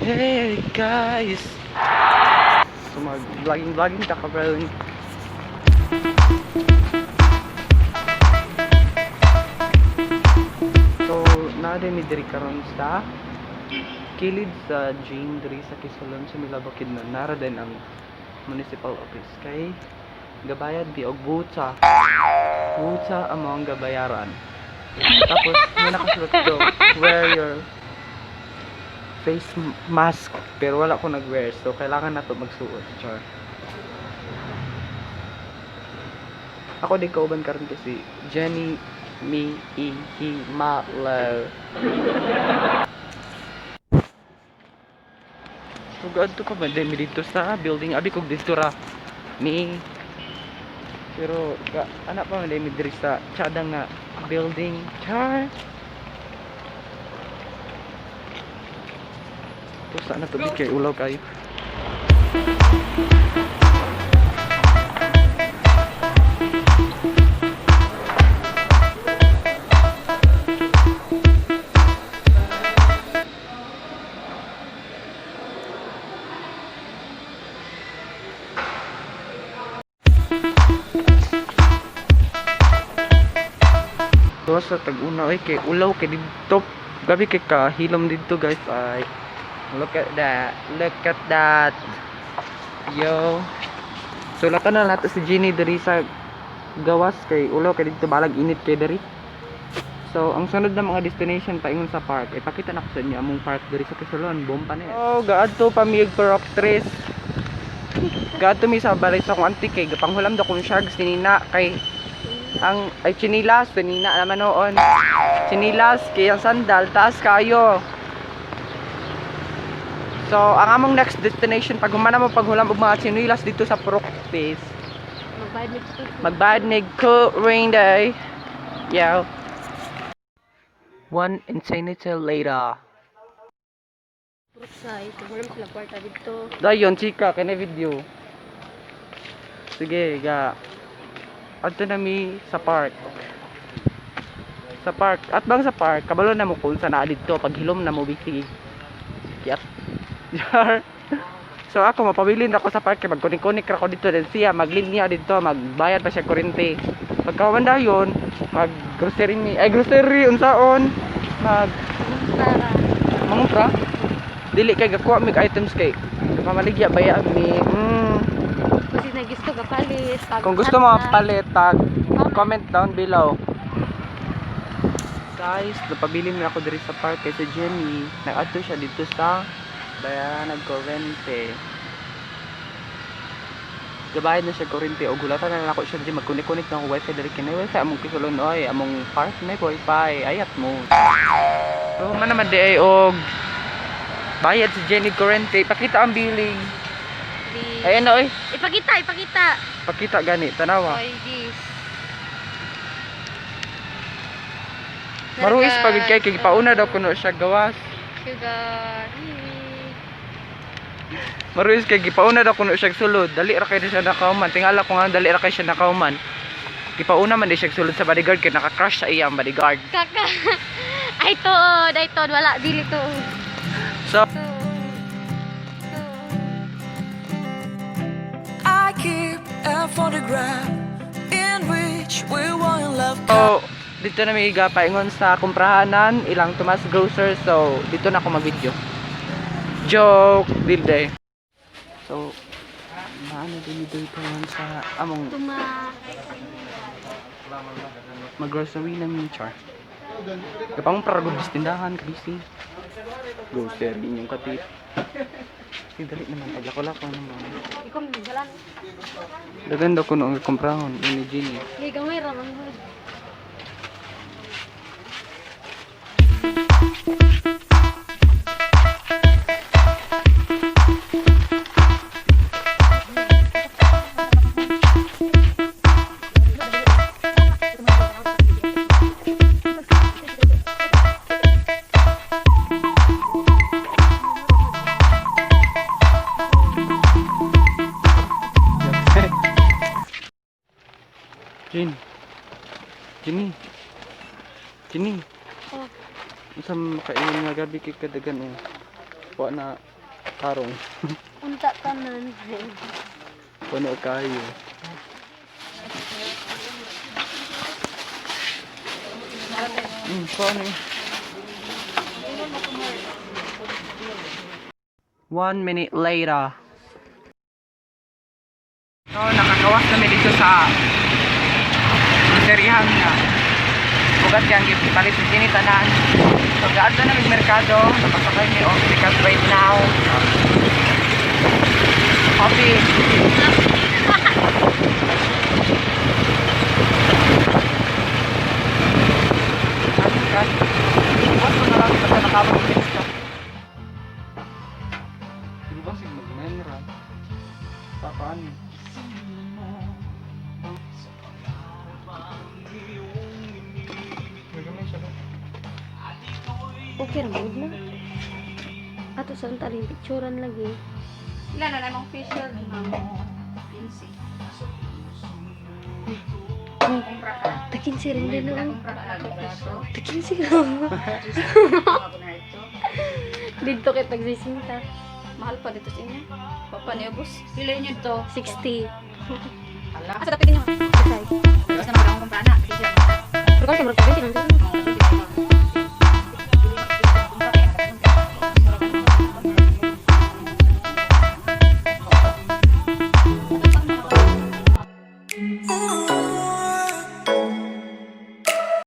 Hey guys! So mag-vlogging ka karon. So naade mi diri karon sa kilid sa Jane diri sa Kisulon sa Milabakid na nara din ang municipal office kay gabayad di og buta. Buta among gabayaran. Tapos may nakasulat ko, wear your face mask, pero wala ko nag-wear, so kailangan na to magsuot. Char. Ako din kauban karon kasi Jenny Mi I Hi Ma La. Tugad to pa ba mi dito sa building abi kog dito ra ni, pero anak pa man mi diri sa tsadang nga building. Char. Terus sana tuh kayak ulau kayu. Terus sa tag-una ay kay ulaw kay dito. Gabi kay kahilom dito guys ay. Look at that. Look at that. Yo. So lata na nato si Jenny diri sa gawas kay ulo kay dito balag init kay diri. So ang sunod na mga destination paingon sa park. Ipakita na ko sa inyo among park diri sa Kisulon, bomba na. Oh, gaadto pa mi for rock trees. Gaadto mi sa balay sa kong auntie kay gapanghulam daw kong sharks tinina kay ang ay chinilas tinina naman noon. Chinilas kay ang sandal taas kayo. So, ang among next destination pag humana mo paghulam og mga chinilas dito sa Purok Face. Magbayad nig ko rain day. Yeah. One insanity later. Purok side, wala sila kwarta dito. Dayon chika kay na video. Sige, ga. Adto na mi sa park. Sa park. At bang sa park, kabalo na mo kung sa naa dito pag hilom na mo bisig. Kiyat. Jar. So ako mapabilin ako sa park, magkunik-kunik ako dito din siya, maglinya dito, magbayad pa siya kuryente. Pagkawan yon, mag grocery ni, ay grocery unsaon, mag mangumpra. Dili kay gakuha mig items kay pamaligya baya mi. Kasi na gusto ka palit. Kung gusto mo palit, comment down below. Guys, napabili na ako diri sa park kay sa Jenny. Nag-adto siya dito sa bayaran nagkurente. Gabayad na siya kurente o gulatan na ako siya di magkunik-kunik na ako wifi diri kinay wifi among Kisulon oy among park may wifi ayat mo. So man naman di ay og bayad si Jenny kurente, pakita ang billing. Ayan na oy. Ipakita. Pakita gani tanawa. Oy, this. Maruis pagid kay pauna daw kuno siya gawas. Sugar. Maruis kay gipauna daw kuno siya sulod. Dali ra kay siya nakauman. Tingala ko nga dali ra kay siya nakauman. Gipauna man di siya sulod sa bodyguard kay naka-crush sa iyang bodyguard. Kaka. Ay to, wala dili to. So I keep a photograph in which we were in love. So, dito na may paingon sa kumprahanan, ilang Tomas Grocer. So, dito na ako mag-video. Joke, dilde. So, maano din dito yan sa among mag-grocery na minchar. Kapang paragod sa tindahan, kabisi. Grocery yung katip. Dali naman, paglako-lako naman. Ikaw mo galan. Dagan daw ko noong kumprahon, ni Jenny. Hey, gamay ra man. Jenny. Oh. Isang makaingon nga gabi kay kadagan wa na Tarong. Unta tanan. Puno kayo. Paano eh? 1 minute later. So, nakakawas kami dito sa serihan nga. Bugat kang gipalit sa tinitanan. So, gaan na namin merkado. Napasakay ni Off because right now, coffee. Ano ka? Iwas mo na lang basta nakabang ka. Di ba sig mag-menra? Papaan? Nagamay siya ba? Okay ra mo na. Ato sa taling picturean lagi. Ilan na namang facial ng pinsi. Kumpra ka. Takin si rin din no. Kumpra ka lagi peso. Takin si rin. Ako na ito. Dito kay tagsisinta. Mahal pa dito sa inyo. Papa niyo, boss. Pila niyo ito. 60. Asa dapat niyo? Okay. Basta na akong kumpra na. Pero kasi magkabit ng